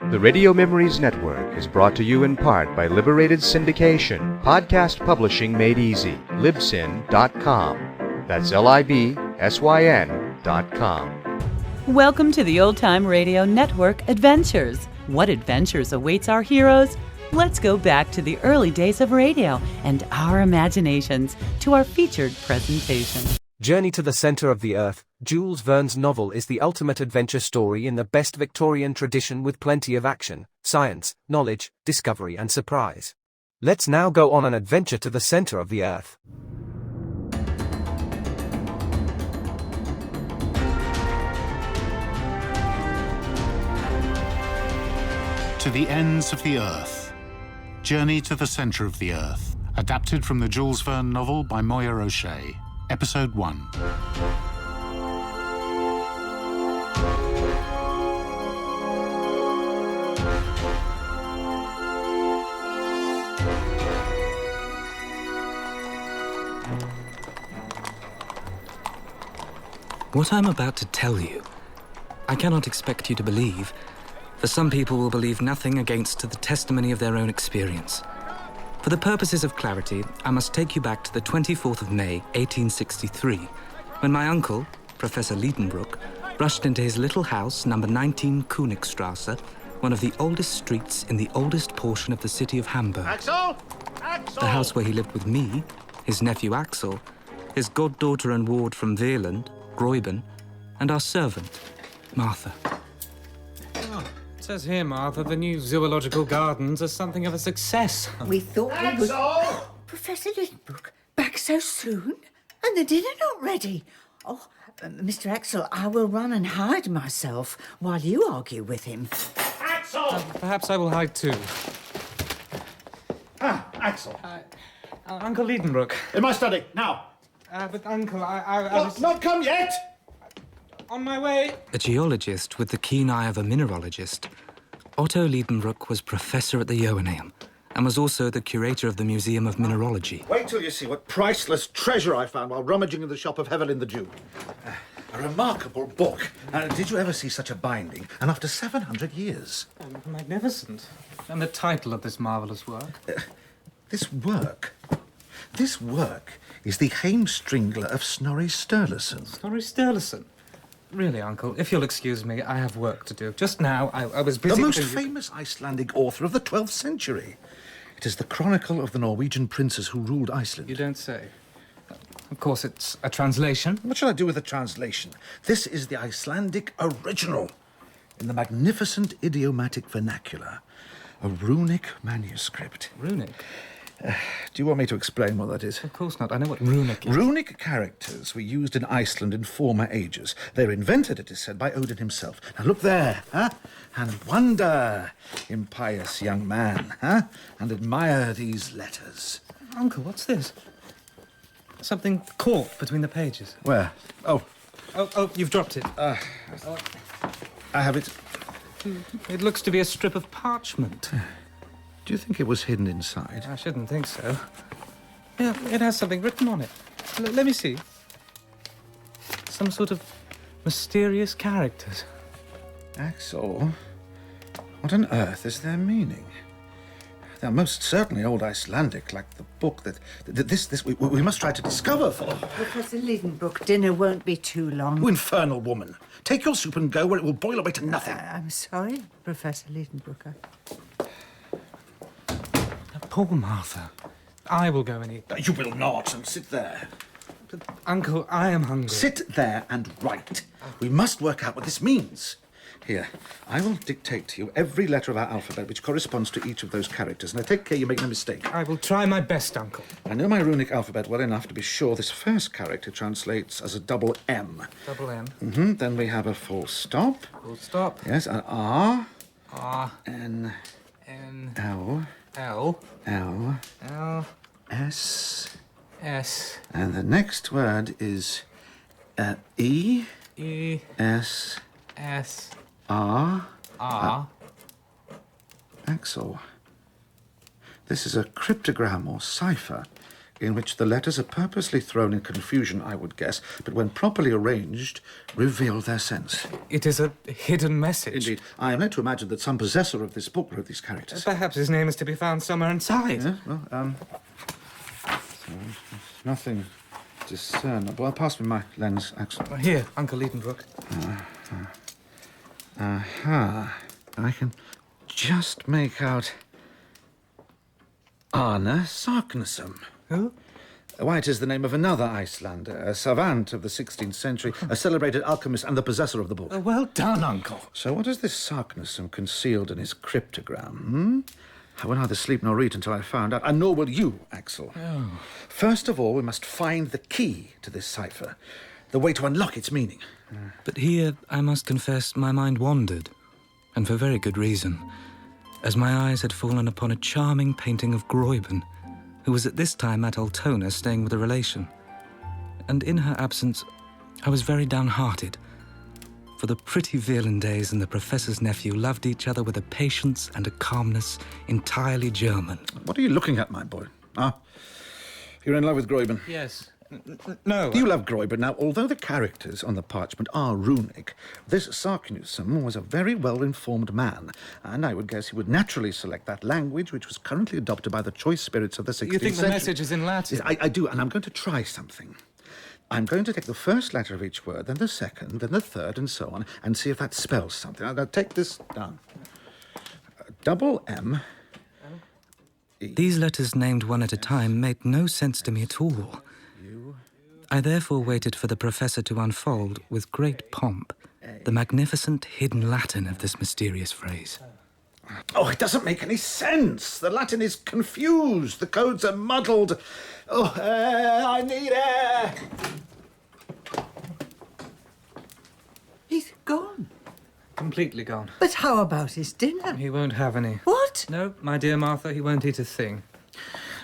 The Radio Memories Network is brought to you in part by Liberated Syndication, podcast publishing made easy, libsyn.com. That's libsyn.com. Welcome to the Old Time Radio Network Adventures. What adventures awaits our heroes? Let's go back to the early days of radio and our imaginations to our featured presentation. Journey to the Center of the Earth, Jules Verne's novel is the ultimate adventure story in the best Victorian tradition with plenty of action, science, knowledge, discovery and surprise. Let's now go on an adventure to the center of the Earth. To the Ends of the Earth. Journey to the Center of the Earth. Adapted from the Jules Verne novel by Moya O'Shea. Episode 1. What I'm about to tell you, I cannot expect you to believe, for some people will believe nothing against the testimony of their own experience. For the purposes of clarity, I must take you back to the 24th of May, 1863, when my uncle, Professor Liedenbrock, rushed into his little house, number 19 Königstrasse, one of the oldest streets in the oldest portion of the city of Hamburg. Axel! Axel! The house where he lived with me, his nephew Axel, his goddaughter and ward from Veerland, Gräuben, and our servant, Martha. It says here, Martha, the new zoological gardens are something of a success. We thought we would... Axel! Professor Liedenbrock, back so soon? And the dinner not ready? Oh, Mr. Axel, I will run and hide myself while you argue with him. Axel! Perhaps I will hide too. Axel. Uncle Liedenbrock. In my study, now. But Uncle, I was... Not come yet! On my way. A geologist with the keen eye of a mineralogist, Otto Liedenbrock was professor at the Joanneum and was also the curator of the Museum of Mineralogy. Wait till you see what priceless treasure I found while rummaging in the shop of Hevelin the Jew. A remarkable book. Did you ever see such a binding? And after 700 years. Magnificent. And the title of this marvellous work? This work is the Heimstringla of Snorri Sturluson. Snorri Sturluson? Really, Uncle, if you'll excuse me, I have work to do. Just now, I was busy... The most famous Icelandic author of the 12th century. It is the chronicle of the Norwegian princes who ruled Iceland. You don't say. Of course, it's a translation. What shall I do with the translation? This is the Icelandic original, in the magnificent idiomatic vernacular. A runic manuscript. Runic? Do you want me to explain what that is? Of course not. I know what runic is. Runic characters were used in Iceland in former ages. They were invented, it is said, by Odin himself. Now look there, and wonder, impious young man, and admire these letters. Uncle, what's this? Something caught between the pages. Where? Oh, you've dropped it. I have it. It looks to be a strip of parchment. Do you think it was hidden inside? I shouldn't think so. Yeah, it has something written on it. Let me see. Some sort of mysterious characters. Axel, what on earth is their meaning? They're most certainly old Icelandic, like the book that we must try to discover for. Professor Liedenbrock, dinner won't be too long. You infernal woman. Take your soup and go where it will boil away to nothing. I'm sorry, Professor Liedenbrock. Poor Martha. I will go and eat. You will not, and sit there. But, Uncle, I am hungry. Sit there and write. We must work out what this means. Here, I will dictate to you every letter of our alphabet which corresponds to each of those characters, and I take care you make no mistake. I will try my best, Uncle. I know my runic alphabet well enough to be sure this first character translates as a double M. Double M. Mm-hmm. Then we have a full stop. Full stop. Yes, an R. R. N. N. L. L. L. L. S. S. And the next word is E. E. S. S. R. R. Axel. This is a cryptogram or cipher. in which the letters are purposely thrown in confusion, I would guess, but when properly arranged, reveal their sense. It is a hidden message. Indeed. I am led to imagine that some possessor of this book wrote these characters. Perhaps his name is to be found somewhere inside. Yes, well, nothing discernible. Well, pass me my lens, Axel. Here, Uncle Liedenbrook. Aha. I can just make out Arne Sarknesum. Who? Why, it is the name of another Icelander, a savant of the 16th century, a celebrated alchemist and the possessor of the book. Well done, Uncle. So what is this Sarknesum concealed in his cryptogram, I will neither sleep nor eat until I found out, and nor will you, Axel. Oh. First of all, we must find the key to this cipher, the way to unlock its meaning. But here, I must confess, my mind wandered, and for very good reason, as my eyes had fallen upon a charming painting of Gräuben, who was at this time at Altona staying with a relation. And in her absence, I was very downhearted, for the pretty Virlandaise and the professor's nephew loved each other with a patience and a calmness entirely German. What are you looking at, my boy? You're in love with Gräuben? Yes. No. You love Gräuben. Now, although the characters on the parchment are runic, this Sarknesum was a very well-informed man, and I would guess he would naturally select that language which was currently adopted by the choice spirits of the 16th century. You think the message is in Latin? Yes, I do, and I'm going to try something. I'm going to take the first letter of each word, then the second, then the third, and so on, and see if that spells something. Now take this down. Double M. These letters named one at a time made no sense to me at all. I therefore waited for the professor to unfold, with great pomp, the magnificent hidden Latin of this mysterious phrase. Oh, it doesn't make any sense. The Latin is confused. The codes are muddled. Oh, I need air. He's gone. Completely gone. But how about his dinner? He won't have any. What? No, my dear Martha, he won't eat a thing.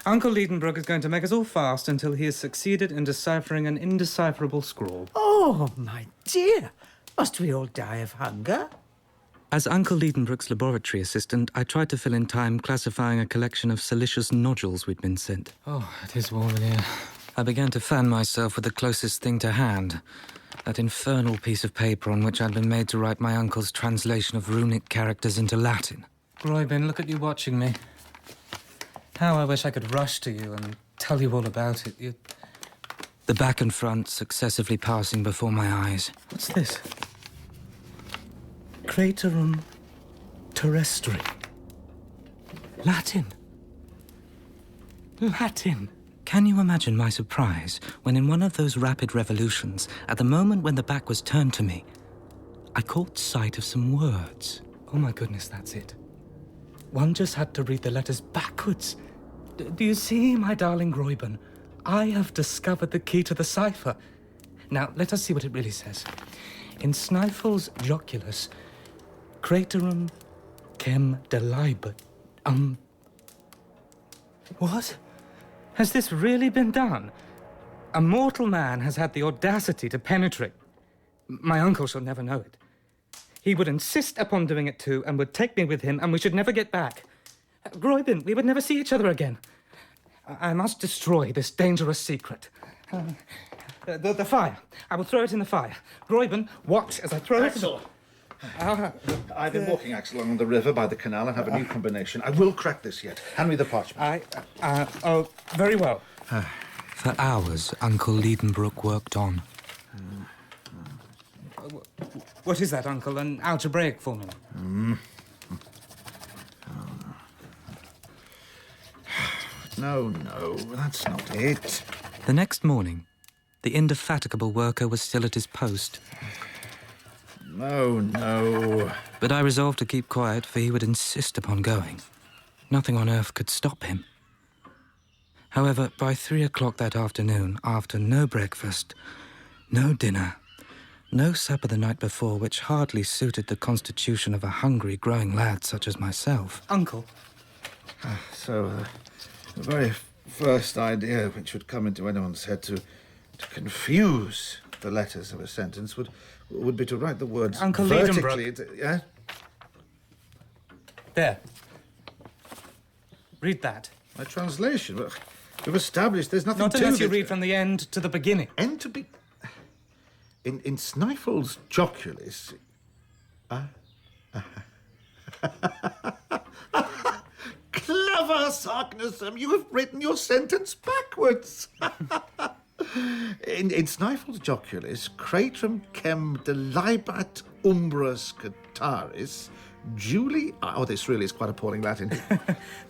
Uncle Liedenbrook is going to make us all fast until he has succeeded in deciphering an indecipherable scrawl. Oh, my dear. Must we all die of hunger? As Uncle Liedenbrook's laboratory assistant, I tried to fill in time classifying a collection of silicious nodules we'd been sent. Oh, it is warm in here. I began to fan myself with the closest thing to hand, that infernal piece of paper on which I'd been made to write my uncle's translation of runic characters into Latin. Gräuben, look at you watching me. How I wish I could rush to you and tell you all about it. The back and front successively passing before my eyes. What's this? Craterum terrestri. Latin. Latin. Can you imagine my surprise when in one of those rapid revolutions, at the moment when the back was turned to me, I caught sight of some words. Oh my goodness, that's it. One just had to read the letters backwards. Do you see, my darling Gräuben? I have discovered the key to the cipher. Now, let us see what it really says. In Snæfell's Joculus, Craterum chem delibet. What? Has this really been done? A mortal man has had the audacity to penetrate. My uncle shall never know it. He would insist upon doing it too, and would take me with him, and we should never get back. Gräuben, we would never see each other again. I must destroy this dangerous secret. The fire. I will throw it in the fire. Gräuben, watch as I throw Axel! I've been walking, Axel, along the river by the canal and have a new combination. I will crack this yet. Hand me the parchment. Oh, very well. For hours, Uncle Liedenbrook worked on. What is that, Uncle? An algebraic formula? No, that's not it. The next morning, the indefatigable worker was still at his post. No. But I resolved to keep quiet, for he would insist upon going. Nothing on earth could stop him. However, by 3 o'clock that afternoon, after no breakfast, no dinner, no supper the night before, which hardly suited the constitution of a hungry, growing lad such as myself. Uncle. So, the very first idea which would come into anyone's head to confuse the letters of a sentence would be to write the words Uncle vertically. Liedenbrook. Yeah? There. Read that. My translation. We've established there's nothing Not to unless you this. read from the end to the beginning. End to be... In Snifel's Joculis... Clever, Sarknessum! You have written your sentence backwards! in Snifel's Joculis, Cratrum chem delibat umbras cataris, Julie... Oh, this really is quite appalling Latin.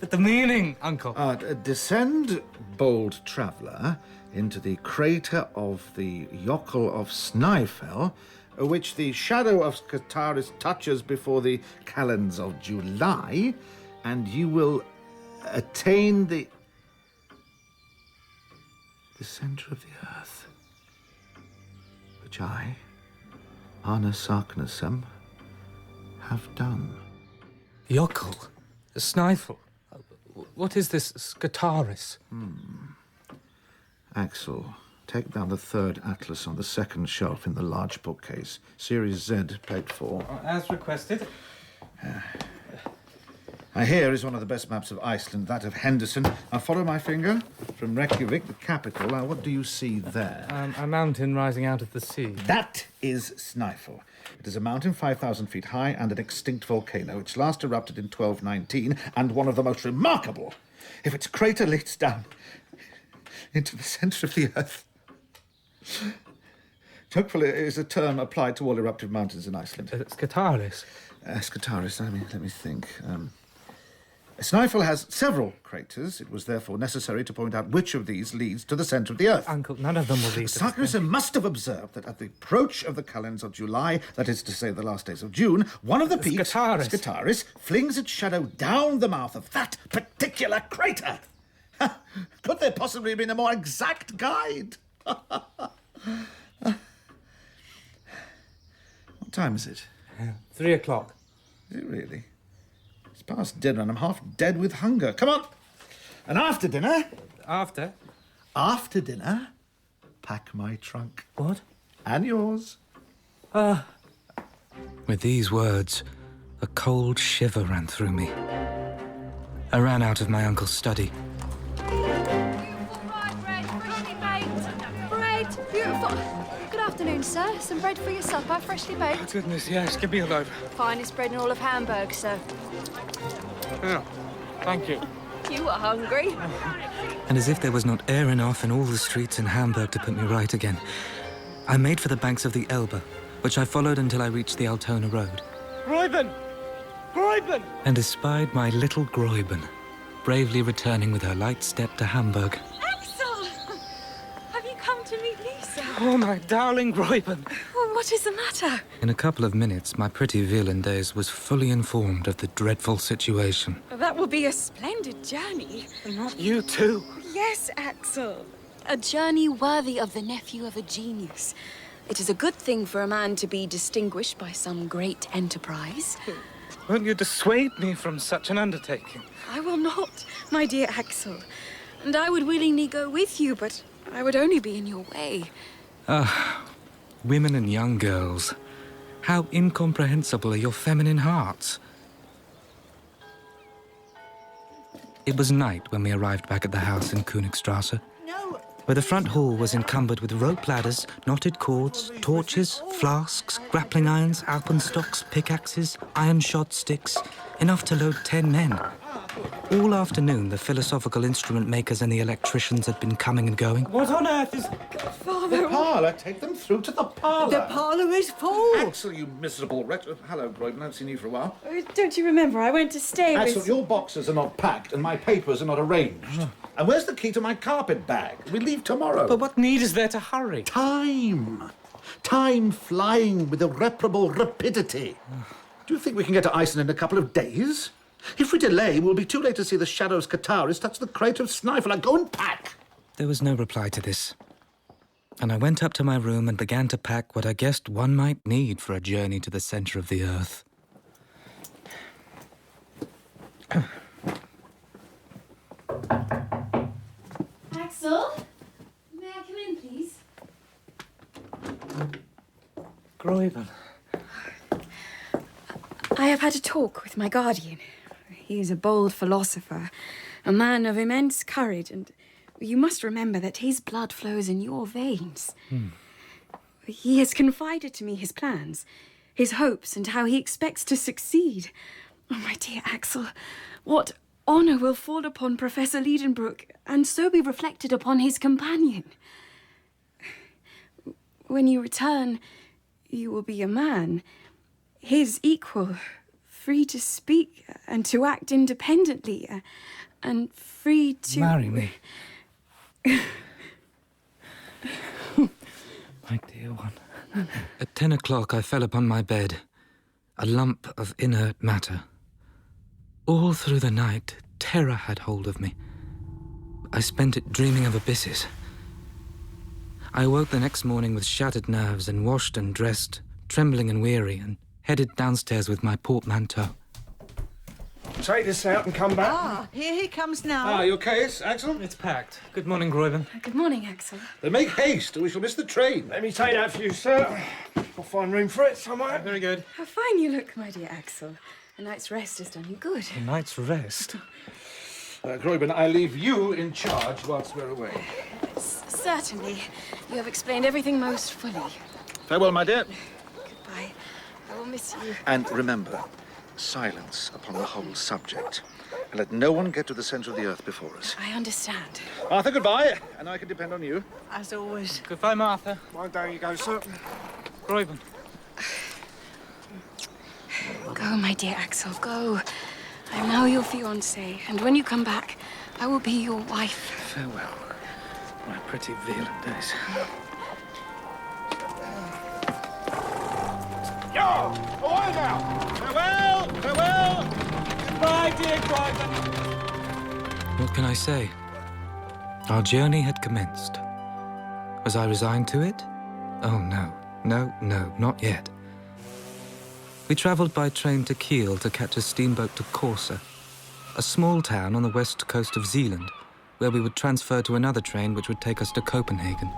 But the meaning, Uncle. Descend, bold traveller, into the crater of the Jocle of Snæfell, which the shadow of Cataris touches before the calends of July, and you will attain the centre of the earth, which I, Arne Sarknessum, have done. Jocle. Snæfell. What is this Scataris? Axel, take down the third atlas on the second shelf in the large bookcase. Series Z, plate 4. As requested. Here is one of the best maps of Iceland, that of Henderson. Now follow my finger from Reykjavik, the capital. Now, what do you see there? A mountain rising out of the sea. That is Snæfell. It is a mountain 5,000 feet high and an extinct volcano, which last erupted in 1219, and one of the most remarkable. If its crater leads down into the centre of the earth. Joculis is a term applied to all eruptive mountains in Iceland. Scataris? Scataris, let me think. Snæfell has several craters. It was therefore necessary to point out which of these leads to the centre of the earth. Uncle, none of them will lead to... Sarknessum must have observed that at the approach of the calends of July, that is to say the last days of June, one of the peaks, Scataris, flings its shadow down the mouth of that particular crater. Could there possibly have been a more exact guide? What time is it? 3 o'clock. Is it really? It's past dinner and I'm half dead with hunger. Come on! And after dinner... After? After dinner, pack my trunk. What? And yours. With these words, a cold shiver ran through me. I ran out of my uncle's study. Bread, beautiful. Good afternoon, sir. Some bread for your supper, freshly baked. Goodness, yes, give me a loaf. Finest bread in all of Hamburg, sir. Yeah, thank you. You are hungry. And as if there was not air enough in all the streets in Hamburg to put me right again, I made for the banks of the Elbe, which I followed until I reached the Altona Road. Gräuben! Gräuben! And espied my little Gräuben, bravely returning with her light step to Hamburg. Axel! Have you come to meet Lisa? Oh, my darling Gräuben. Oh, what is the matter? In a couple of minutes, my pretty Wielandaise was fully informed of the dreadful situation. That will be a splendid journey. Not you too. Yes, Axel. A journey worthy of the nephew of a genius. It is a good thing for a man to be distinguished by some great enterprise. Won't you dissuade me from such an undertaking? I will not, my dear Axel. And I would willingly go with you, but I would only be in your way. Women and young girls. How incomprehensible are your feminine hearts. It was night when we arrived back at the house in Königstrasse, where the front hall was encumbered with rope ladders, knotted cords, torches, flasks, grappling irons, alpenstocks, pickaxes, iron-shod sticks, enough to load 10 men. All afternoon, the philosophical instrument makers and the electricians had been coming and going. What on earth is... The parlour. Take them through to the parlour. The parlour is full. Axel, you miserable wretch. Hello, Gräuben. I haven't seen you for a while. Don't you remember? I went to stay Axel, with... your boxes are not packed and my papers are not arranged. And where's the key to my carpet bag? We leave tomorrow. But what need is there to hurry? Time. Time flying with irreparable rapidity. Do you think we can get to Iceland in a couple of days? If we delay, we'll be too late to see the shadows Cataris touch the crater of Snæfell. Now go and pack. There was no reply to this. And I went up to my room and began to pack what I guessed one might need for a journey to the centre of the earth. Axel? May I come in, please? Gräuben. I have had a talk with my guardian. He is a bold philosopher, a man of immense courage, and You must remember that his blood flows in your veins. He has confided to me his plans, his hopes, and how he expects to succeed. Oh, my dear Axel, what honour will fall upon Professor Liedenbrock, and so be reflected upon his companion. When you return, you will be a man, his equal, free to speak and to act independently, and free to... Marry me. My dear one. At 10 o'clock, I fell upon my bed, a lump of inert matter. All through the night, terror had hold of me. I spent it dreaming of abysses. I awoke the next morning with shattered nerves and washed and dressed, trembling and weary, and headed downstairs with my portmanteau. Take this out and come back. Ah, here he comes now. Your case, Axel? It's packed. Good morning, Gräuben. Good morning, Axel. Then make haste, or we shall miss the train. Let me take that for you, sir. I'll find room for it somewhere. Very good. How fine you look, my dear Axel. A night's rest has done you good. A night's rest. Gräuben, I leave you in charge whilst we're away. Certainly. You have explained everything most fully. Farewell, my dear. Goodbye. I will miss you. And remember, silence upon the whole subject. And let no one get to the centre of the earth before us. I understand. Arthur, goodbye. And I can depend on you. As always. Goodbye, Martha. Well, there you go, sir. Gräuben. Go, my dear Axel, go. I am now your fiancée, and when you come back, I will be your wife. Farewell, my pretty Veland days. Yo! Away now! Farewell! Farewell! Goodbye, dear Gräuben. What can I say? Our journey had commenced. Was I resigned to it? Oh, no. No, not yet. We travelled by train to Kiel to catch a steamboat to Corsa, a small town on the west coast of Zealand, where we would transfer to another train which would take us to Copenhagen.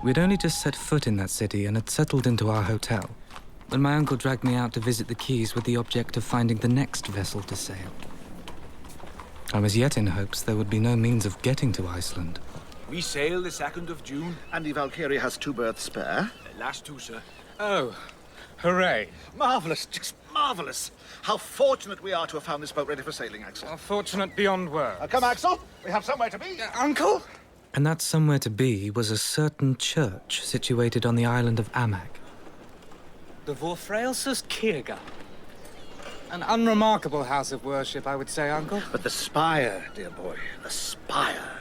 We'd only just set foot in that city and had settled into our hotel when my uncle dragged me out to visit the quays with the object of finding the next vessel to sail. I was yet in hopes there would be no means of getting to Iceland. We sail the 2nd of June. And the Valkyrie has 2 berths spare. Last 2, sir. Oh, hooray. Marvellous, just marvellous. How fortunate we are to have found this boat ready for sailing, Axel. Fortunate beyond words. Come, Axel. We have somewhere to be. Uncle? And that somewhere to be was a certain church situated on the island of Amak. The Vorfraelsus Kirke. An unremarkable house of worship, I would say, Uncle. But the spire, dear boy, the spire.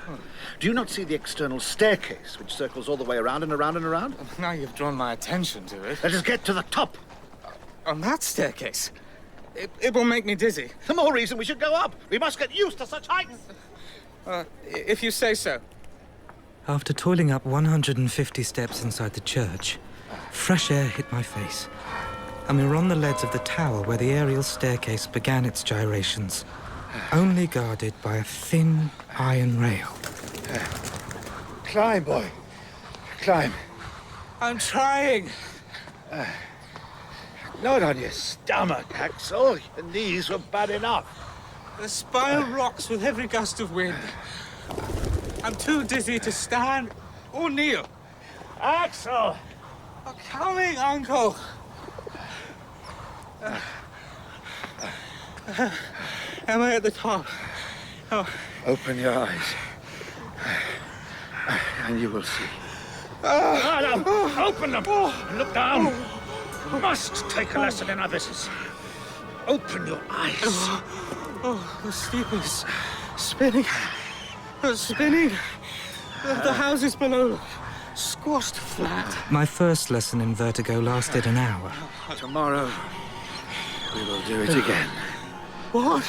Do you not see the external staircase, which circles all the way around and around and around? Now you've drawn my attention to it. Let us get to the top. On that staircase? It will make me dizzy. The more reason we should go up. We must get used to such heights. If you say so. After toiling up 150 steps inside the church, fresh air hit my face, and we were on the leads of the tower where the aerial staircase began its gyrations, only guarded by a thin iron rail. Climb, boy. Climb. I'm trying. Not on your stomach, Axel. Your knees were bad enough. The spire rocks with every gust of wind. I'm too dizzy to stand or kneel. Axel! I'm coming, Uncle. Am I at the top? Oh. Open your eyes. And you will see. Open them! Look down! You must take a lesson in abysses. Open your eyes. Oh, the steep is spinning. Spinning. The houses below squashed flat. My first lesson in vertigo lasted an hour. Tomorrow, we will do it again. What?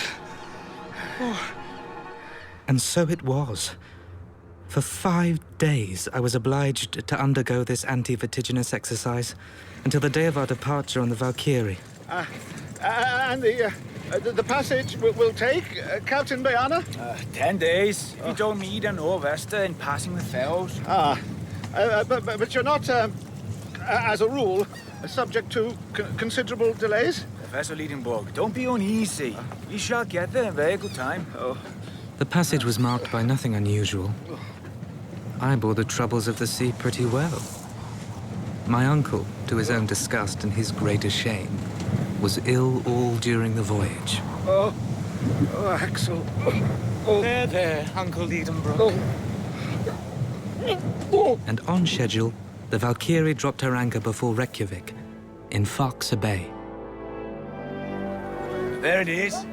And so it was. For 5 days, I was obliged to undergo this anti-vertiginous exercise until the day of our departure on the Valkyrie. And the passage will take, Captain Bayana? 10 days. If you don't meet an nor'wester in passing the fells. But you're not, as a rule, subject to considerable delays? Professor Liedenbrock, don't be uneasy. We shall get there in very good time. Oh, The passage was marked by nothing unusual. I bore the troubles of the sea pretty well. My uncle, to his own disgust and his greater shame, was ill all during the voyage. Oh, Axel. Oh. There, Uncle Liedenbrock. And on schedule, the Valkyrie dropped her anchor before Reykjavik, in Faxe Bay. There it is.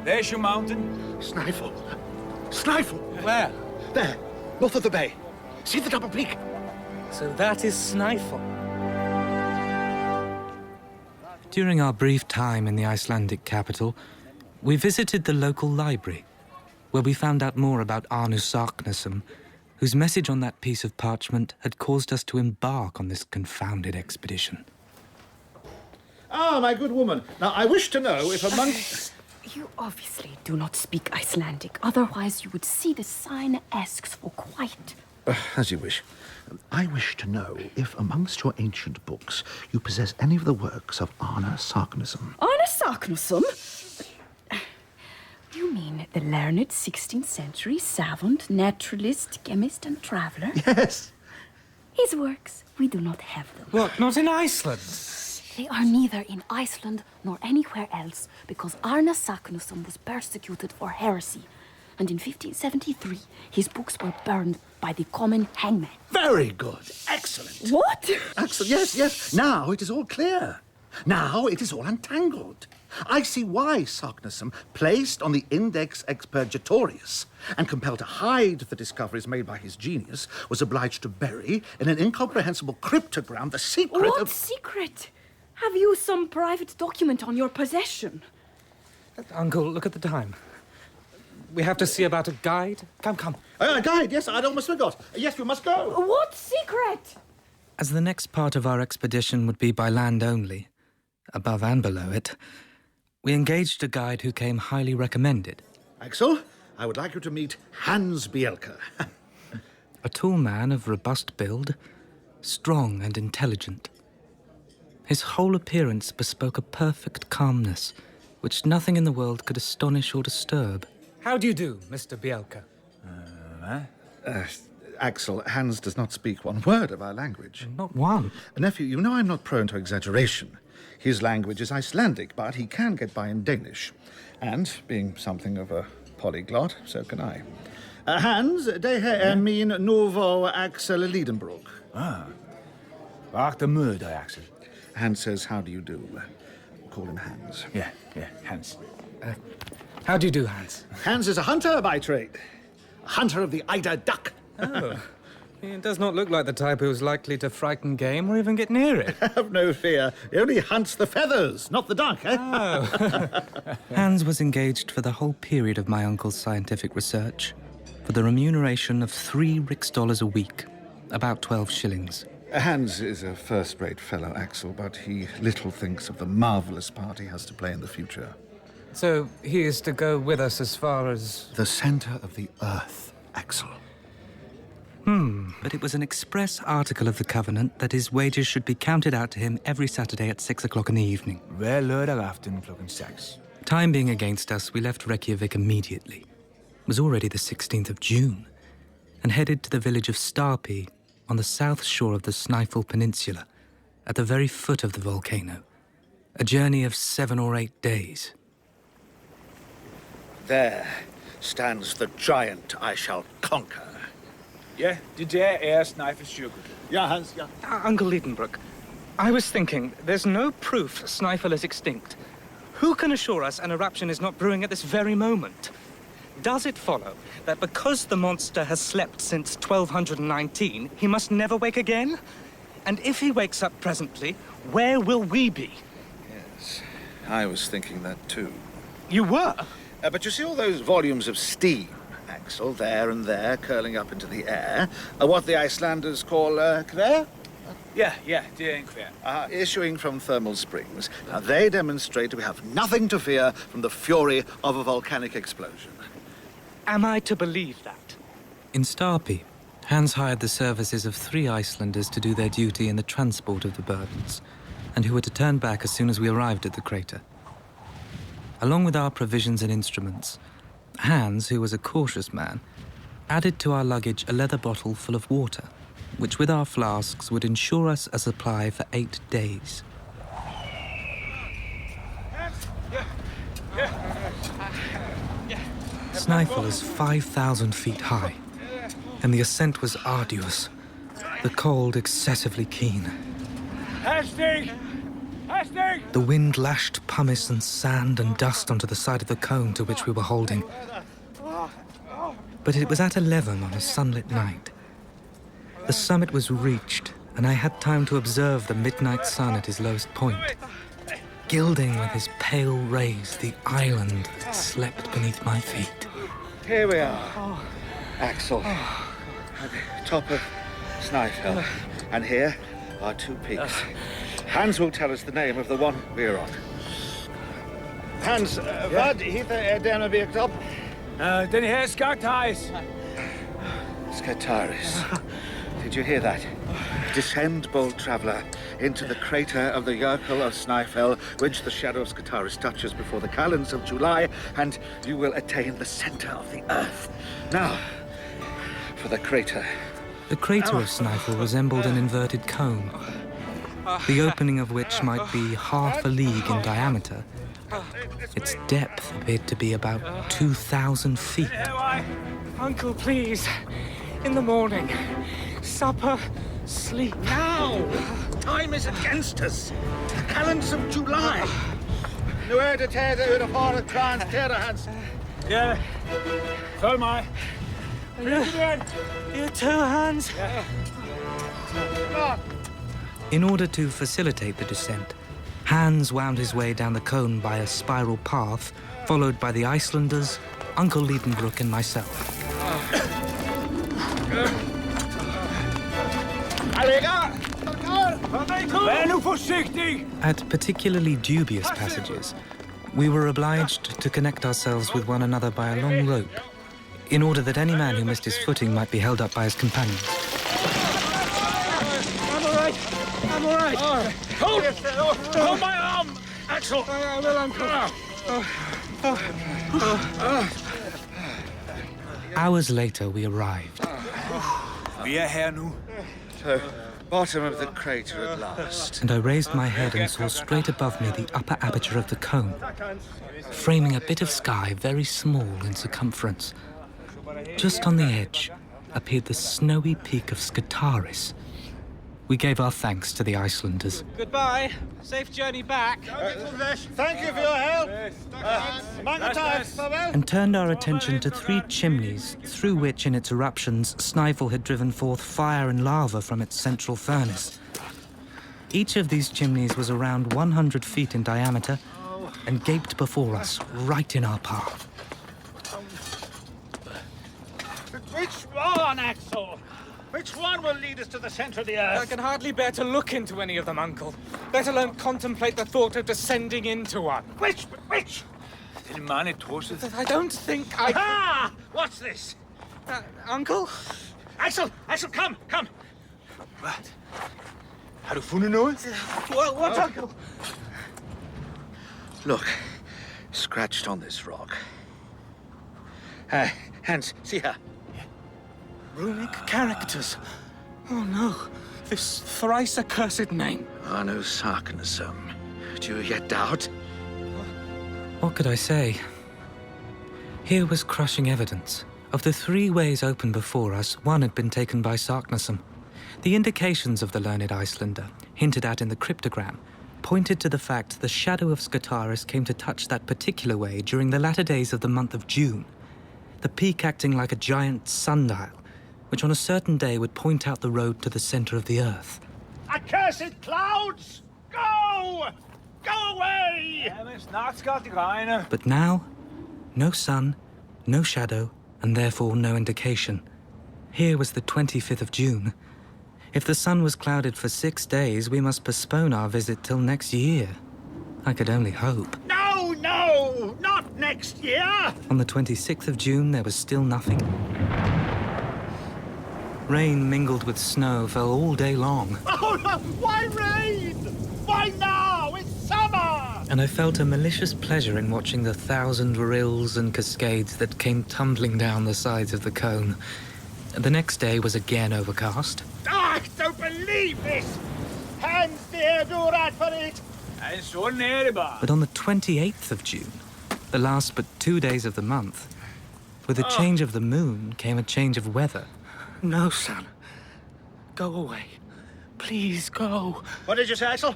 There's your mountain. Snæfell. Snæfell. Where? There, north of the bay. See the double peak? So that is Snæfell. During our brief time in the Icelandic capital, we visited the local library, where we found out more about Arnu Sarknesum, whose message on that piece of parchment had caused us to embark on this confounded expedition. Ah, my good woman. Now, I wish to know if among... You obviously do not speak Icelandic. Otherwise, you would see the sign asks for quiet. As you wish. I wish to know if amongst your ancient books you possess any of the works of Arne Sarknesum. Arne Sarknesum? You mean the learned 16th century savant, naturalist, chemist and traveller? Yes. His works, we do not have them. What, not in Iceland? They are neither in Iceland nor anywhere else because Arne Sarknesum was persecuted for heresy. And in 1573, his books were burned by the common hangman. Very good. Excellent. What? Excellent. Yes. Now it is all clear. Now it is all untangled. I see why Sarknesum, placed on the Index Expurgatorius and compelled to hide the discoveries made by his genius, was obliged to bury in an incomprehensible cryptogram the secret What of... secret? Have you some private document on your possession? Uncle, look at the time. We have to see about a guide. Come. A guide, yes, I'd almost forgot. Yes, we must go. What secret? As the next part of our expedition would be by land only, above and below it, we engaged a guide who came highly recommended. Axel, I would like you to meet Hans Bielke. A tall man of robust build, strong and intelligent. His whole appearance bespoke a perfect calmness, which nothing in the world could astonish or disturb. How do you do, Mr. Bielke? Axel, Hans does not speak one word of our language. Not one. Nephew, you know I'm not prone to exaggeration. His language is Icelandic, but he can get by in Danish. And, being something of a polyglot, so can I. Hans, det her er min novo Axel Liedenbrock. Wacht de murder, Axel. Hans says, how do you do? Call him Hans. Yeah, Hans. How do you do, Hans? Hans is a hunter by trade. A hunter of the eider duck. Oh. He does not look like the type who's likely to frighten game or even get near it. Have no fear. He only hunts the feathers, not the duck, eh? Oh. Hans was engaged for the whole period of my uncle's scientific research, for the remuneration of 3 Riksdollars a week, about 12 shillings. Hans is a first-rate fellow, Axel, but he little thinks of the marvellous part he has to play in the future. So he is to go with us as far as... The centre of the earth, Axel. But it was an express article of the covenant that his wages should be counted out to him every Saturday at 6 o'clock in the evening. Hver lørdag aften klokken 6. Time being against us, we left Reykjavik immediately. It was already the 16th of June, and headed to the village of Starpi on the south shore of the Snæfell Peninsula, at the very foot of the volcano. A journey of 7 or 8 days. There stands the giant I shall conquer. Ja, det der er Snæfellsjökull. Yeah, Hans, yeah. Uncle Liedenbrock, I was thinking, there's no proof Snæfell is extinct. Who can assure us an eruption is not brewing at this very moment? Does it follow that because the monster has slept since 1219, he must never wake again? And if he wakes up presently, where will we be? Yes, I was thinking that too. You were? But you see all those volumes of steam, Axel, there and there, curling up into the air, are what the Icelanders call kvær? Ja, det er en kvær. Issuing from thermal springs. Now, they demonstrate we have nothing to fear from the fury of a volcanic explosion. Am I to believe that? In Starpi, Hans hired the services of 3 Icelanders to do their duty in the transport of the burdens, and who were to turn back as soon as we arrived at the crater. Along with our provisions and instruments, Hans, who was a cautious man, added to our luggage a leather bottle full of water, which with our flasks would ensure us a supply for 8 days. Snæfell is 5,000 feet high, and the ascent was arduous, the cold excessively keen. Hasting! Hasting! The wind lashed pumice and sand and dust onto the side of the cone to which we were holding. But it was at 11 on a sunlit night. The summit was reached, and I had time to observe the midnight sun at his lowest point, gilding with his pale rays the island that slept beneath my feet. Here we are, Axel, at the top of Snæfell. And here are 2 peaks. Hans will tell us the name of the one we're on. Hans, wat heet denne week op? Den her Skaktais. Skataris. Did you hear that? Descend, bold traveller, into the crater of the Yerkel of Snæfell, which the shadow of Skataris touches before the calends of July, and you will attain the center of the earth. Now, for the crater. The crater of Snæfell resembled an inverted cone, the opening of which might be half a league in diameter. Its depth appeared to be about 2,000 feet. Uncle, please. In the morning. Supper, sleep. Now! Time is against us. The calendars of July. Nu det taget ud af forret krans til Hans. Ja, følg mig. You too, Hans. In order to facilitate the descent, Hans wound his way down the cone by a spiral path, followed by the Icelanders, Uncle Liedenbrook, and myself. At particularly dubious passages, we were obliged to connect ourselves with one another by a long rope, in order that any man who missed his footing might be held up by his companions. I'm all right. Hold my arm, Axel. I will, Uncle. Hours later, we arrived. Vi her nu. So, bottom of the crater at last. And I raised my head and saw straight above me the upper aperture of the cone, framing a bit of sky very small in circumference. Just on the edge appeared the snowy peak of Skataris. We gave our thanks to the Icelanders. Goodbye. Safe journey back. Thank you for your help. And turned our attention to 3 chimneys through which in its eruptions Snæfell had driven forth fire and lava from its central furnace. Each of these chimneys was around 100 feet in diameter and gaped before us right in our path. Which one, Axel? Which one will lead us to the center of the earth? I can hardly bear to look into any of them, Uncle, let alone contemplate the thought of descending into one. Which? Den man it I don't think I... Ah! What's this? Uncle? Axel, come! What? Har du fundet noget? What, Uncle? Look, scratched on this rock. Hans, see her. Runic characters. Oh no, this thrice accursed name. Anu Sarknasum. Do you yet doubt? What could I say? Here was crushing evidence. Of the 3 ways open before us, one had been taken by Sarknasum. The indications of the learned Icelander, hinted at in the cryptogram, pointed to the fact the shadow of Skataris came to touch that particular way during the latter days of the month of June, the peak acting like a giant sundial, which on a certain day would point out the road to the center of the earth. Accursed clouds! Go! Go away! But now, no sun, no shadow, and therefore no indication. Here was the 25th of June. If the sun was clouded for 6 days, we must postpone our visit till next year. I could only hope. No! Not next year! On the 26th of June, there was still nothing. Rain mingled with snow fell all day long. Oh, no! Why rain? Why now? It's summer! and I felt a malicious pleasure in watching the 1,000 rills and cascades that came tumbling down the sides of the cone. The next day was again overcast. I don't believe this! Hans, dear, do right for it! And so near, But on the 28th of June, the last but 2 days of the month, with a change of the moon came a change of weather. No, son. Go away. Please go. What did you say, Axel?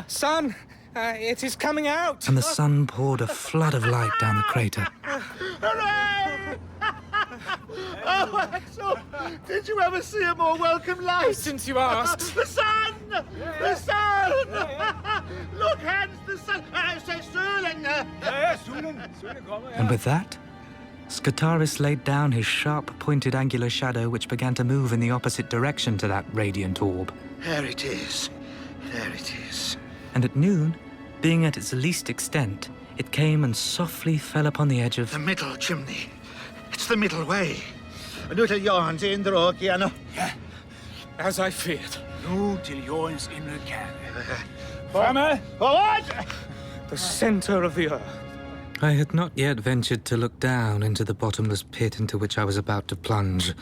Son, it is coming out. And the sun poured a flood of light down the crater. Hooray! Oh, Axel! Did you ever see a more welcome light? Since you asked. The sun! The sun! Look, Hans, the sun! I say soon. And with that, Scartaris laid down his sharp-pointed angular shadow which began to move in the opposite direction to that radiant orb. There it is. There it is. And at noon, being at its least extent, it came and softly fell upon the edge of... The middle chimney. It's the middle way. Nu till Jans in the rock igen. As I feared. Nu till Jans in the can. Framme! Forward! The center of the earth. I had not yet ventured to look down into the bottomless pit into which I was about to plunge.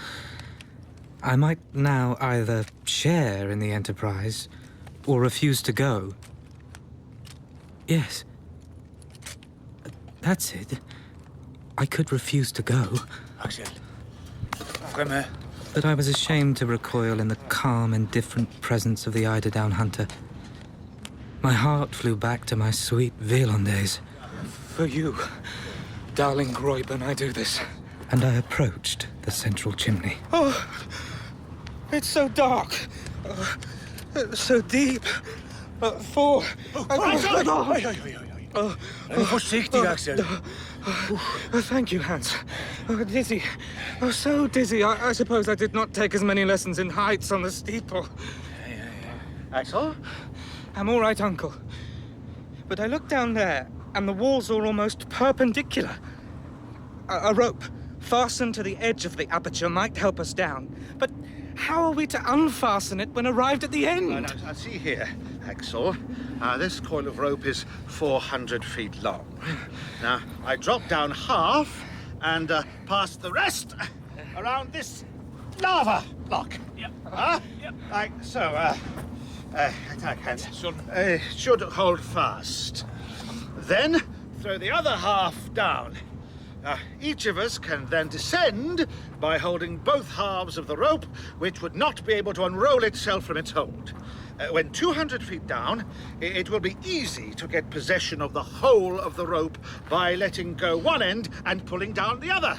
I might now either share in the enterprise or refuse to go. Yes. That's it. I could refuse to go. Axel. Framme. But I was ashamed to recoil in the calm, indifferent presence of the eider-down hunter. My heart flew back to my sweet Velon days. For you, darling Gräuben, I do this. And I approached the central chimney. Oh, it's so dark. So deep. Voorzichtig, Axel. Thank you, Hans. Dizzy. So dizzy. I suppose I did not take as many lessons in heights on the steeple. Axel? I'm all right, Uncle. But I looked down there, and the walls are almost perpendicular. A rope fastened to the edge of the aperture might help us down. But how are we to unfasten it when arrived at the end? Now, see here, Axel. This coil of rope is 400 feet long. Now, I drop down half and pass the rest around this lava block. Yep. Yep. Like so. Attack hands. Should hold fast. Then throw the other half down. Each of us can then descend by holding both halves of the rope, which would not be able to unroll itself from its hold. When 200 feet down, it will be easy to get possession of the whole of the rope by letting go one end and pulling down the other.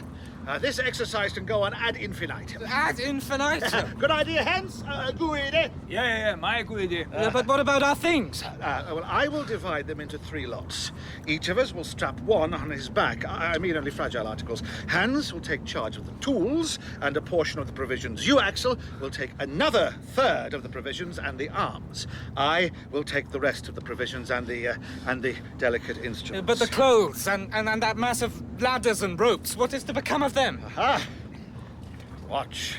This exercise can go on ad infinitum. Ad infinitum? Good idea, Hans? Good idea? Yeah, my good idea. But what about our things? Well, I will divide them into 3 lots. Each of us will strap one on his back. I mean only fragile articles. Hans will take charge of the tools and a portion of the provisions. You, Axel, will take another third of the provisions and the arms. I will take the rest of the provisions and the delicate instruments. But the clothes and that mass of ladders and ropes, what is to become of them? Aha! Watch.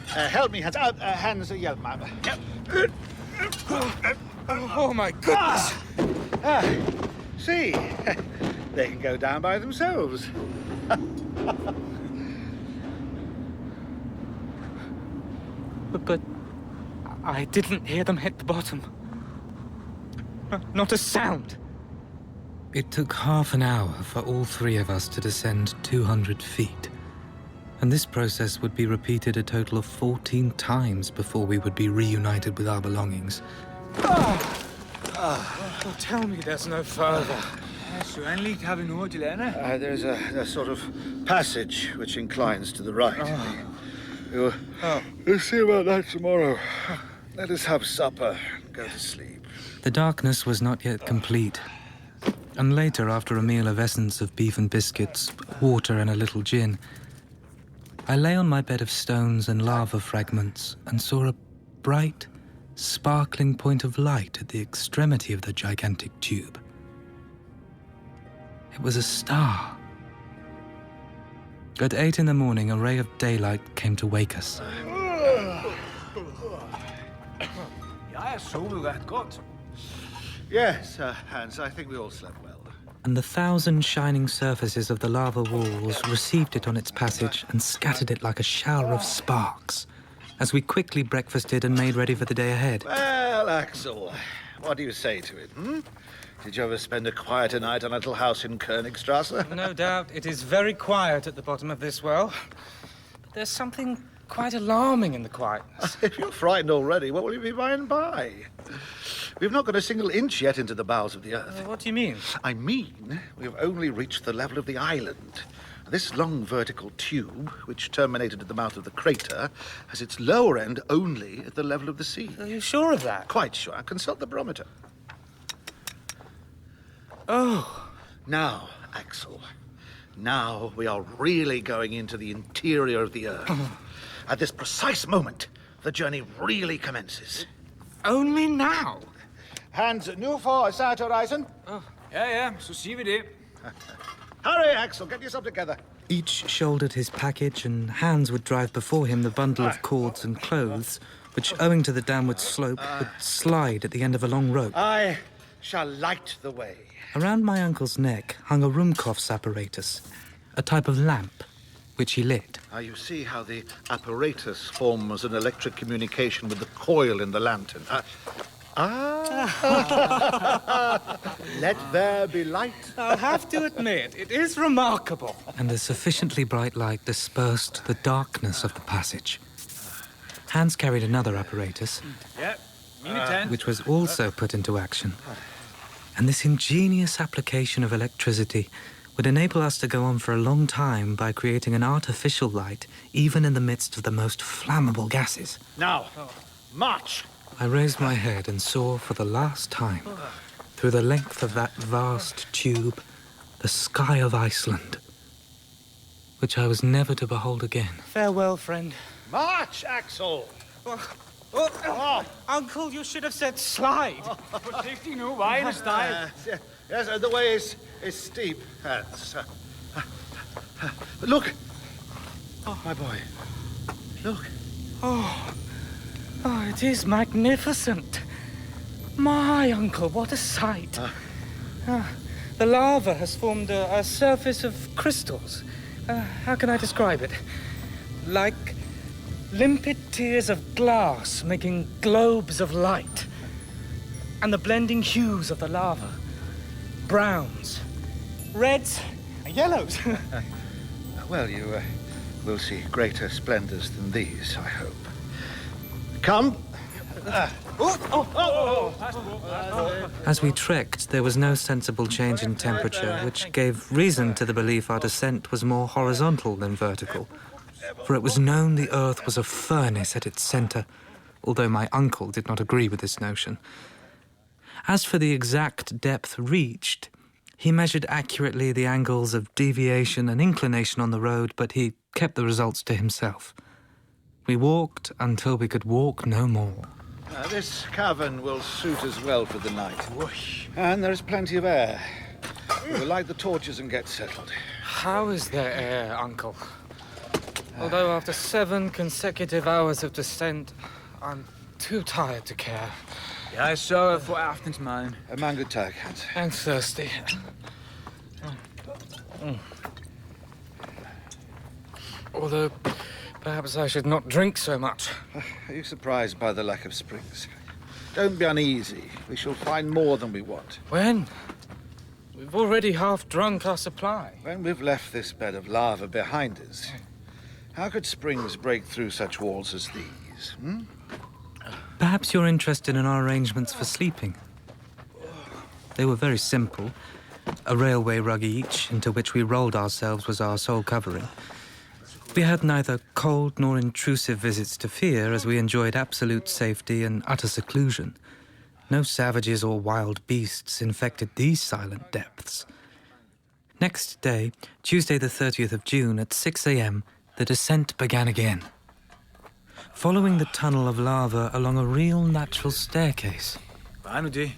Help me, Hans. Hans, help me. Yep. Oh, my goodness. See? They can go down by themselves. But I didn't hear them hit the bottom. Not a sound. It took half an hour for all 3 of us to descend 200 feet. And this process would be repeated a total of 14 times before we would be reunited with our belongings. Oh, tell me there's no further. Så endelig har vi noget til ende. There's a sort of passage which inclines to the right. We'll see about that tomorrow. Let us have supper and go to sleep. The darkness was not yet complete. And later, after a meal of essence of beef and biscuits, water and a little gin, I lay on my bed of stones and lava fragments and saw a bright, sparkling point of light at the extremity of the gigantic tube. It was a star. At 8 in the morning, a ray of daylight came to wake us. Jeg sovet ret godt. Yes, Hans, I think we all slept well. And the 1,000 shining surfaces of the lava walls received it on its passage and scattered it like a shower of sparks, as we quickly breakfasted and made ready for the day ahead. Well, Axel, what do you say to it, Did you ever spend a quieter night on a little house in Königstrasse? No doubt it is very quiet at the bottom of this well. But there's something quite alarming in the quietness. If you're frightened already, what will you be by and by? We've not got a single inch yet into the bowels of the earth. What do you mean? I mean, we've only reached the level of the island. This long vertical tube, which terminated at the mouth of the crater, has its lower end only at the level of the sea. Are you sure of that? Quite sure. Consult the barometer. Oh. Now, Axel, now we are really going into the interior of the earth. At this precise moment, the journey really commences. Only now? Hans, nu for Saturreisen. Oh, ja, så siger vi det. Hurry, Axel, get yourself together. Each shouldered his package, and Hans would drive before him the bundle of cords and clothes, which, owing to the downward slope, would slide at the end of a long rope. I shall light the way. Around my uncle's neck hung a Ruhmkorff's apparatus, a type of lamp, which he lit. You see how the apparatus forms an electric communication with the coil in the lantern. Let there be light. I'll have to admit, it is remarkable. And a sufficiently bright light dispersed the darkness of the passage. Hans carried another apparatus, which was also put into action. And this ingenious application of electricity would enable us to go on for a long time by creating an artificial light, even in the midst of the most flammable gases. Now, march! I raised my head and saw for the last time, through the length of that vast tube, the sky of Iceland, which I was never to behold again. Farewell, friend. March, Axel! Uncle, you should have said slide. Forsigtig nu, vejen er stejl. Yes, the way is steep, Hans. Look! My boy. Look. Oh, it is magnificent. My uncle, what a sight. The lava has formed a surface of crystals. How can I describe it? Like limpid tears of glass making globes of light. And the blending hues of the lava. Browns, reds, and yellows. Well, you will see greater splendors than these, I hope. Come. As we trekked, there was no sensible change in temperature, which gave reason to the belief our descent was more horizontal than vertical. For it was known the earth was a furnace at its center, although my uncle did not agree with this notion. As for the exact depth reached, he measured accurately the angles of deviation and inclination on the road, but he kept the results to himself. We walked until we could walk no more. This cavern will suit us well for the night. And there is plenty of air. We will light the torches and get settled. How is there air, Uncle? Although after 7 consecutive hours of descent, I'm too tired to care. Jeg sørger for aftensmaden. Mange tak, Hans. And thirsty. Although, perhaps I should not drink so much. Are you surprised by the lack of springs? Don't be uneasy. We shall find more than we want. When? We've already half drunk our supply. When we've left this bed of lava behind us, how could springs break through such walls as these? Perhaps you're interested in our arrangements for sleeping. They were very simple. A railway rug each, into which we rolled ourselves, was our sole covering. We had neither cold nor intrusive visits to fear, as we enjoyed absolute safety and utter seclusion. No savages or wild beasts infected these silent depths. Next day, Tuesday the 30th of June, at 6 a.m., the descent began again. Following the tunnel of lava along a real natural staircase. Hvad er nu det?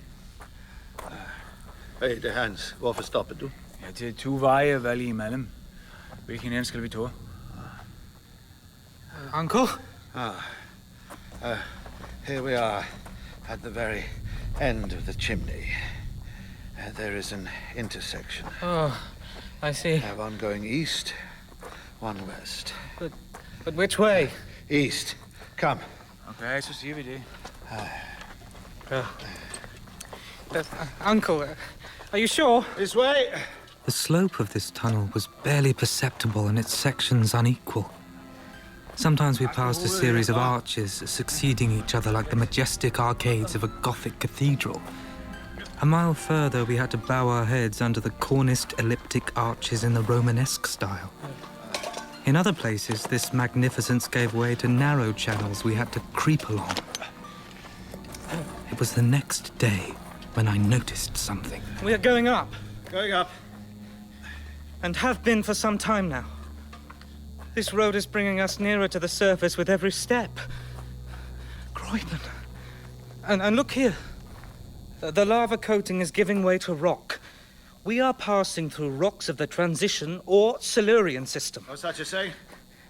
Hey, det er Hans. Hvorfor stopper du? Ja, det er 2 veje at vælge imellem. Hvilken ende skal vi tage? Uncle? Here we are, at the very end of the chimney, there is an intersection. Oh, I see. One going east, one west. But which way? East. Come. Okay, så siger vi det. Uncle, are you sure? This way. The slope of this tunnel was barely perceptible and its sections unequal. Sometimes we passed a series of arches succeeding each other like the majestic arcades of a Gothic cathedral. A mile further, we had to bow our heads under the corniced elliptic arches in the Romanesque style. In other places, this magnificence gave way to narrow channels we had to creep along. It was the next day when I noticed something. We are going up. Going up. And have been for some time now. This road is bringing us nearer to the surface with every step. Croydon. And look here. The lava coating is giving way to rock. We are passing through rocks of the transition or Silurian system. What's that you say?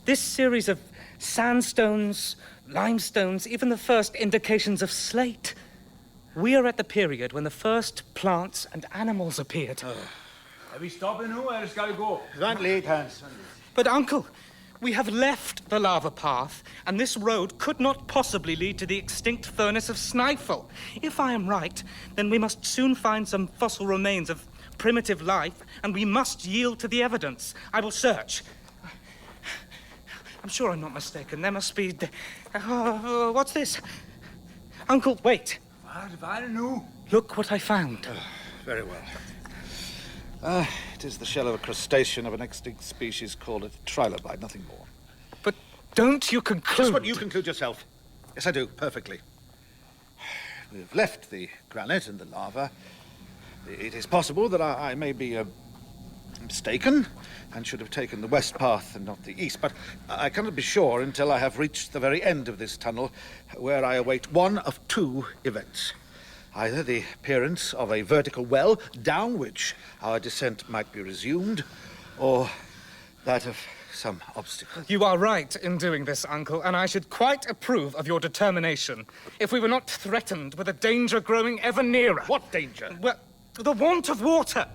This series of sandstones, limestones, even the first indications of slate. We are at the period when the first plants and animals appeared. Er vi stoppet nu, eller skal vi gå? Vent lidt, Hans. But, Uncle, we have left the lava path, and this road could not possibly lead to the extinct furnace of Snæfell. If I am right, then we must soon find some fossil remains of primitive life, and we must yield to the evidence. I will search. I'm sure I'm not mistaken. There must be... what's this? Uncle, wait. Hvad er det nu? Look what I found. Very well. It is the shell of a crustacean of an extinct species called a trilobite, nothing more. But don't you conclude... That's what you conclude yourself. Yes, I do, perfectly. We've left the granite and the lava. It is possible that I may be mistaken and should have taken the west path and not the east, but I cannot be sure until I have reached the very end of this tunnel, where I await one of two events. Either the appearance of a vertical well down which our descent might be resumed, or that of some obstacle. You are right in doing this, Uncle, and I should quite approve of your determination if we were not threatened with a danger growing ever nearer. What danger? Well, the want of water.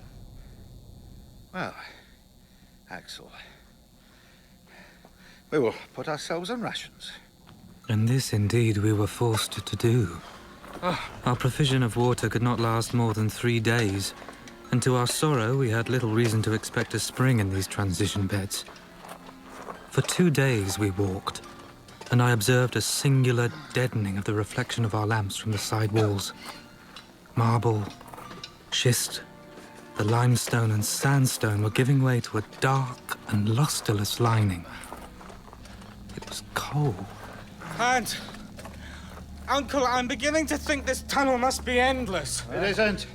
Well, Axel, we will put ourselves on rations. And this indeed we were forced to do. Our provision of water could not last more than 3 days, and to our sorrow we had little reason to expect a spring in these transition beds. For 2 days we walked, and I observed a singular deadening of the reflection of our lamps from the side walls. Marble, schist, the limestone and sandstone were giving way to a dark and lusterless lining. It was cold. And, Uncle, I'm beginning to think this tunnel must be endless. It isn't.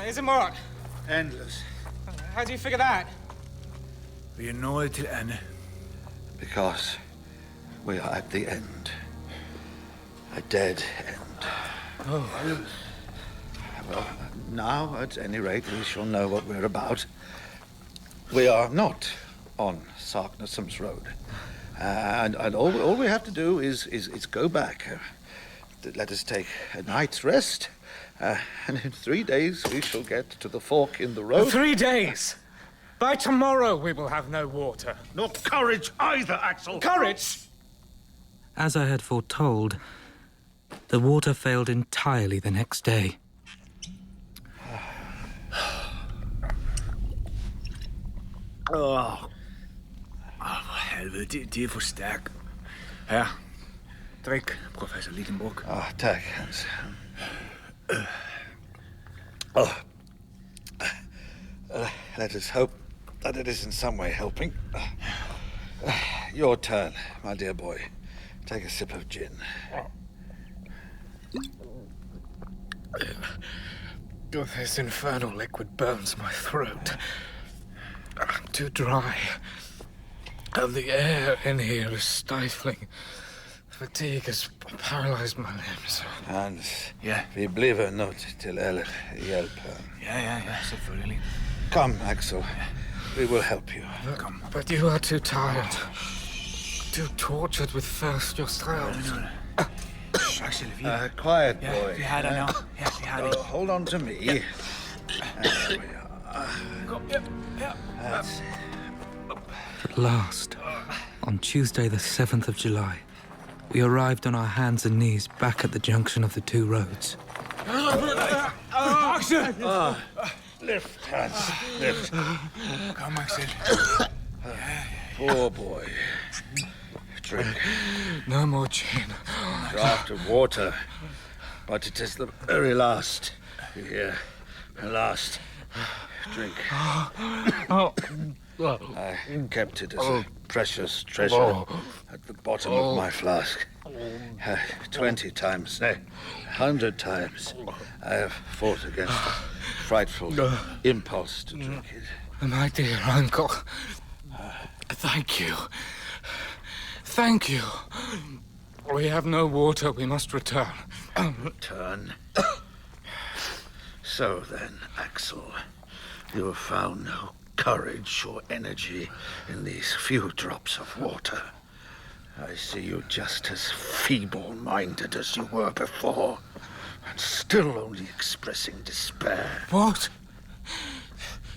Isn't what? Endless. How do you figure that? Vi er nået til ende. Because we are at the end. A dead end. Oh. Well, now, at any rate, we shall know what we're about. We are not on Sarknessum's road. And all we have to do is go back. Let us take a night's rest. And in 3 days we shall get to the fork in the road. 3 days? By tomorrow we will have no water. Not courage either, Axel. Courage? As I had foretold, the water failed entirely the next day. For helvede, det er for stærkt. Her, drik, professor Lidenbrook. Tak, Hans. Let us hope that it is in some way helping. Your turn, my dear boy. Take a sip of gin. This infernal liquid burns my throat. I'm too dry. And the air in here is stifling. Fatigue has paralyzed my limbs. Hans, Ja. vi bliver nødt til at hjælpe. Ja, selvfølgelig. Come, Axel. We will help you. But you are too tired. Too tortured with thirst yourselves. Axel, wie? Quiet, Ja, boy. wie had I now? Ja, wie had I? Hold on to me. There we are. That's it. At last, on Tuesday the 7th of July, we arrived on our hands and knees back at the junction of the two roads. Axel! Lift, Hans. Lift. Come, Axel. Poor boy. Drink. No more gin. Draught of water. But it is the very last. You hear? The last. Drink. I kept it as a precious treasure at the bottom of my flask. 20 times, nay, 100 times, I have fought against a frightful impulse to drink it. My dear uncle, thank you. Thank you. We have no water. We must return. Return? So then, Axel, you have found no courage or energy in these few drops of water. I see you just as feeble-minded as you were before, and still only expressing despair. What?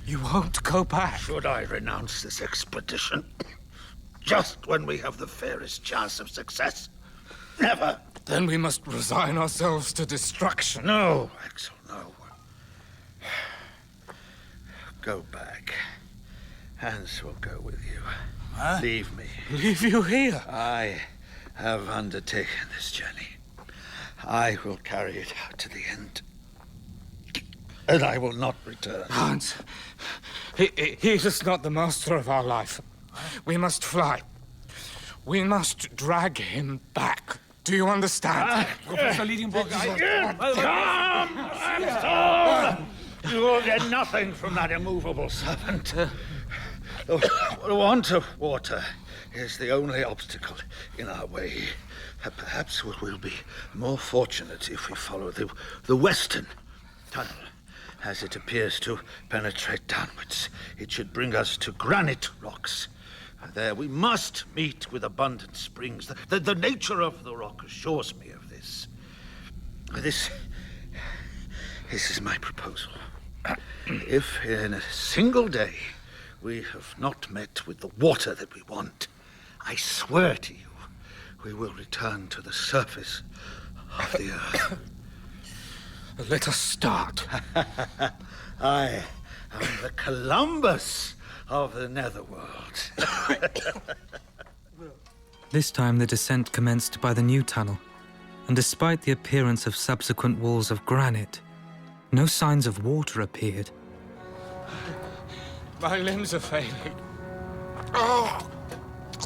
You won't go back? Should I renounce this expedition? Just when we have the fairest chance of success? Never. Then we must resign ourselves to destruction. No, Axel, no. Go back. Hans will go with you. Huh? Leave me. Leave you here? I have undertaken this journey. I will carry it out to the end. And I will not return. Hans, he is not the master of our life. We must fly. We must drag him back. Do you understand? Professor Liedenbrock, Come! You will get nothing from that immovable servant. The want of water is the only obstacle in our way. Perhaps we'll be more fortunate if we follow the western tunnel. As it appears to penetrate downwards, it should bring us to granite rocks. There we must meet with abundant springs. The nature of the rock assures me of this. This is my proposal. If in a single day we have not met with the water that we want, I swear to you, we will return to the surface of the earth. Let us start. I am the Columbus of the netherworld. This time the descent commenced by the new tunnel, and despite the appearance of subsequent walls of granite, no signs of water appeared. My limbs are failing. Oh,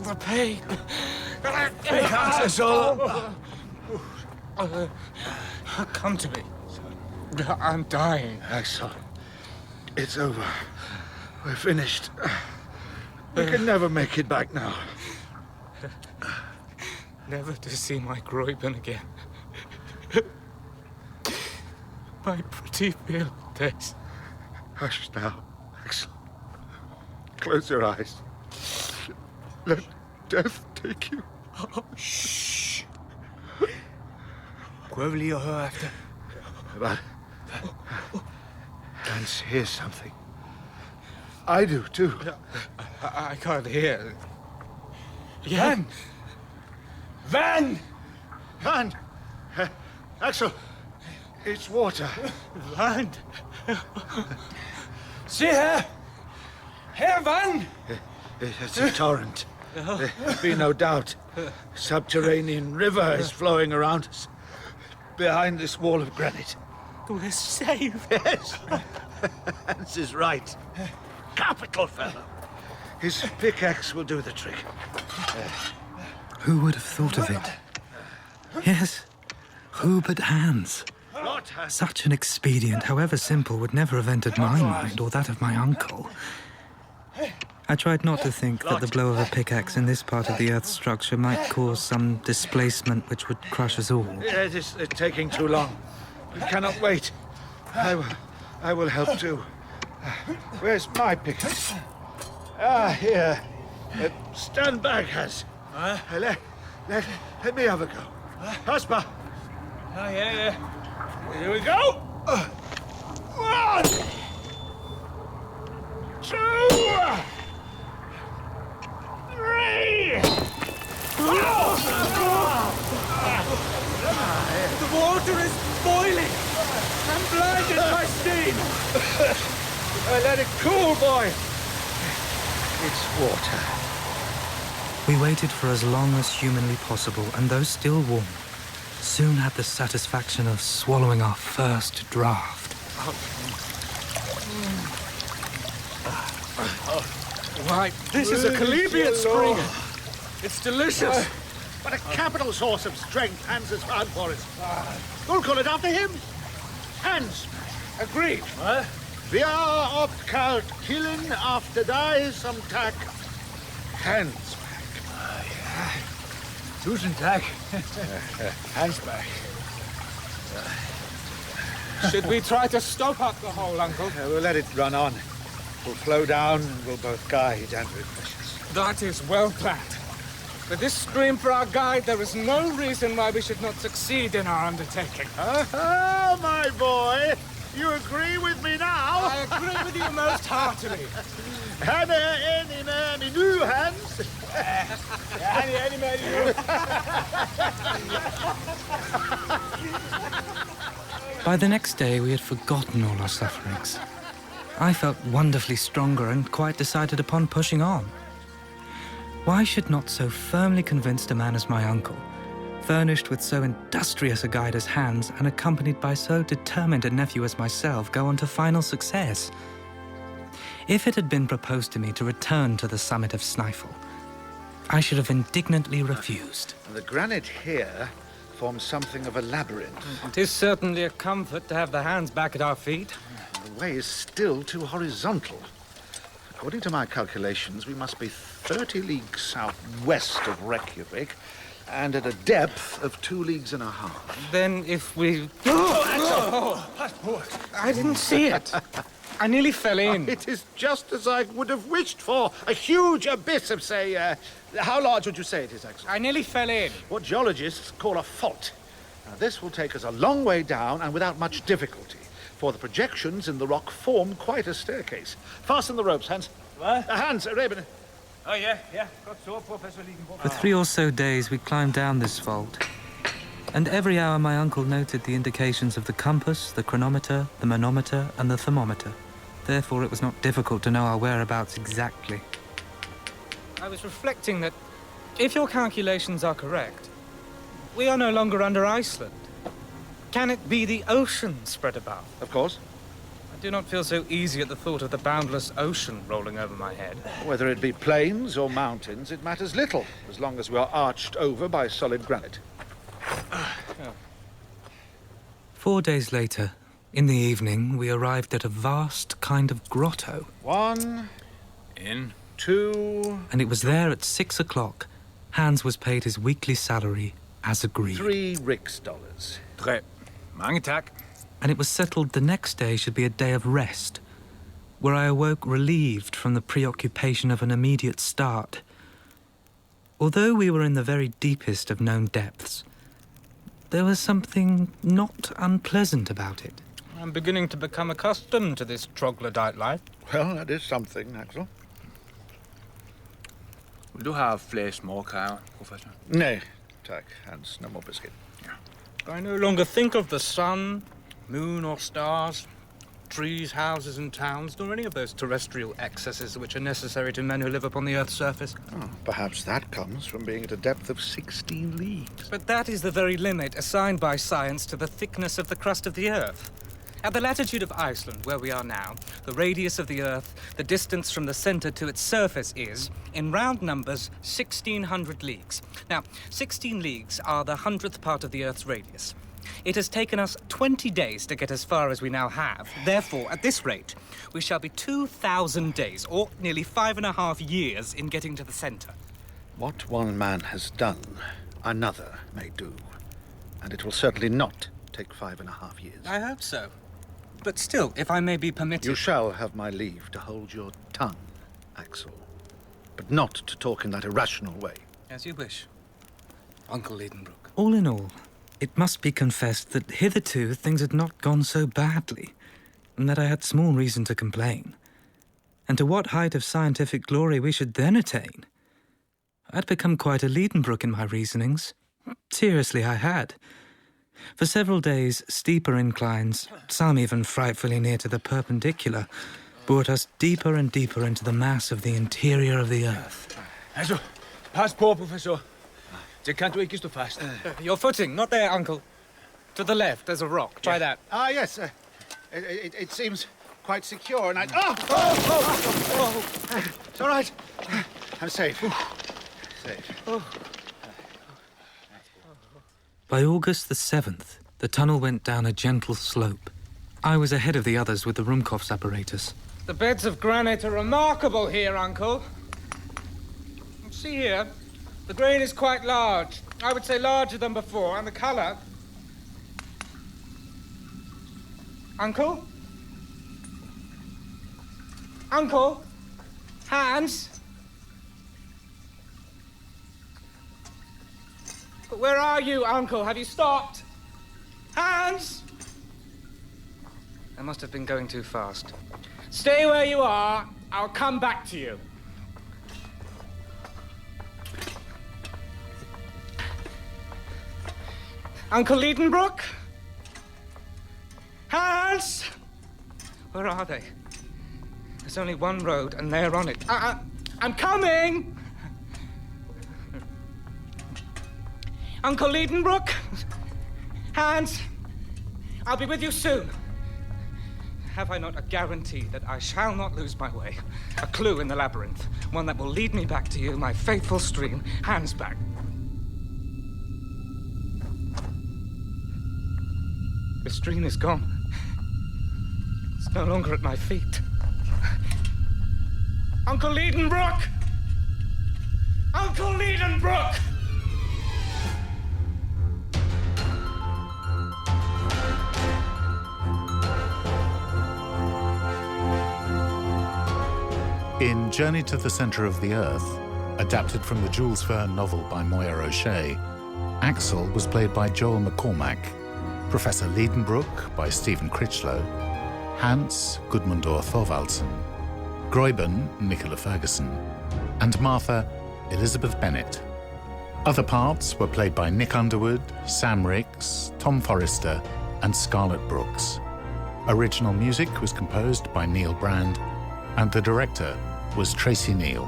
the pain. Come to me. I'm dying. Axel, it's over. We're finished. We can never make it back now. Never to see my Gräuben again. My pretty field days. Hush now, Axel. Close your eyes. Let death take you. Oh, shh. Prøv lige at høre efter. But Hans hears something. I do too. I can't hear. Van! Van! Van! Axel! It's water. Van! Se her! Her Van! It's a torrent. Be no doubt. Subterranean river is flowing around us. Behind this wall of granite. We're safe. Yes. Hans is right. Capital fellow. His pickaxe will do the trick. Who would have thought of it? Yes, who but Hans? Such an expedient, however simple, would never have entered my mind or that of my uncle. I tried not to think that the blow of a pickaxe in this part of the Earth's structure might cause some displacement which would crush us all. It is taking too long. We cannot wait. I will help too. Where's my pickaxe? Here. Stand back, Hans. Let me have a go. Haspa, Oh, yeah. Here we go. 1, 2, 3. The water is boiling. I'm blinded by steam. Let it cool, boy. It's water. We waited for as long as humanly possible, and though still warm, soon had the satisfaction of swallowing our first draught. Why, this is a chalybeate spring. It's delicious. What a capital source of strength Hans has found for us. We'll call it after him. Hans. Agreed. We are oft called killing after die some Tag. Hans. Tusen tak. Hansback. Should we try to stop up the hole, Uncle? We'll let it run on. We'll flow down and we'll both guide and refresh us. That is well planned. With this stream for our guide, there is no reason why we should not succeed in our undertaking. Oh, my boy. You agree with me now? I agree with you most heartily. Hanna any man new Hans. Any man you. By the next day, we had forgotten all our sufferings. I felt wonderfully stronger and quite decided upon pushing on. Why should not so firmly convinced a man as my uncle, furnished with so industrious a guide as Hans and accompanied by so determined a nephew as myself, go on to final success? If it had been proposed to me to return to the summit of Snæfell, I should have indignantly refused. The granite here forms something of a labyrinth. It is certainly a comfort to have the hands back at our feet. The way is still too horizontal. According to my calculations, we must be 30 leagues southwest of Reykjavik and at a depth of 2 leagues and a half. Then if we... I didn't see it. I nearly fell in. It is just as I would have wished for. A huge abyss of, say, how large would you say it is, Axel? I nearly fell in. What geologists call a fault. Now, this will take us a long way down and without much difficulty, for the projections in the rock form quite a staircase. Fasten the ropes, Hans. What? Hans, Reben. Oh, yeah. Got so, Professor Liegenborg. For 3 or so days, we climbed down this vault. And every hour my uncle noted the indications of the compass, the chronometer, the manometer, and the thermometer. Therefore, it was not difficult to know our whereabouts exactly. I was reflecting that if your calculations are correct, we are no longer under Iceland. Can it be the ocean spread about? Of course. I do not feel so easy at the thought of the boundless ocean rolling over my head. Whether it be plains or mountains, it matters little, as long as we are arched over by solid granite. 4 days later, in the evening, we arrived at a vast kind of grotto. 1, In. 2, And it was there at 6 o'clock. Hans was paid his weekly salary as agreed. 3 riksdollars. 3. Mange tak. And it was settled the next day should be a day of rest, where I awoke relieved from the preoccupation of an immediate start. Although we were in the very deepest of known depths, there was something not unpleasant about it. I'm beginning to become accustomed to this troglodyte life. Well, that is something, Axel. Vil du have flere småkager, Professor? Nay, tak, Hans, no more biscuit. I no longer think of the sun, moon or stars, trees, houses and towns, nor any of those terrestrial excesses which are necessary to men who live upon the Earth's surface. Oh, perhaps that comes from being at a depth of 16 leagues. But that is the very limit assigned by science to the thickness of the crust of the Earth. At the latitude of Iceland, where we are now, the radius of the Earth, the distance from the centre to its surface is, in round numbers, 1,600 leagues. Now, 16 leagues are the 100th part of the Earth's radius. It has taken us 20 days to get as far as we now have. Therefore, at this rate, we shall be 2,000 days, or nearly 5.5 years, in getting to the centre. What one man has done, another may do. And it will certainly not take 5.5 years. I hope so. But still, if I may be permitted... You shall have my leave to hold your tongue, Axel. But not to talk in that irrational way. As you wish, Uncle Liedenbrook. All in all, It must be confessed that hitherto things had not gone so badly, and that I had small reason to complain. And to what height of scientific glory we should then attain? I had become quite a Liedenbrock in my reasonings. Seriously, I had. For several days, steeper inclines, some even frightfully near to the perpendicular, brought us deeper and deeper into the mass of the interior of the earth. Altså, pas på, professor. Det kan du ikke stå fast. Your footing, not there, Uncle. To the left, there's a rock. Try that. Yes. It seems quite secure, and I... It's all right. I'm safe. Safe. By August the 7th, the tunnel went down a gentle slope. I was ahead of the others with the Ruhmkorff's apparatus. The beds of granite are remarkable here, Uncle. See here, the grain is quite large. I would say larger than before, and the colour... Uncle? Uncle? Hans? Where are you, Uncle? Have you stopped? Hans? I must have been going too fast. Stay where you are. I'll come back to you. Uncle Liedenbrock? Hans? Where are they? There's only one road, and they're on it. I'm coming! Uncle Liedenbrock? Hans? I'll be with you soon. Have I not a guarantee that I shall not lose my way? A clue in the labyrinth, one that will lead me back to you, my faithful stream, Hans back. The stream is gone. It's no longer at my feet. Uncle Liedenbrock! Uncle Liedenbrock! In Journey to the Centre of the Earth, adapted from the Jules Verne novel by Moya O'Shea, Axel was played by Joel McCormack, Professor Liedenbrock by Stephen Critchlow, Hans Gudmundur Thorvaldsen, Gräuben Nicola Ferguson, and Martha Elizabeth Bennett. Other parts were played by Nick Underwood, Sam Riggs, Tom Forrester, and Scarlett Brooks. Original music was composed by Neil Brand, and the director was Tracy Neal.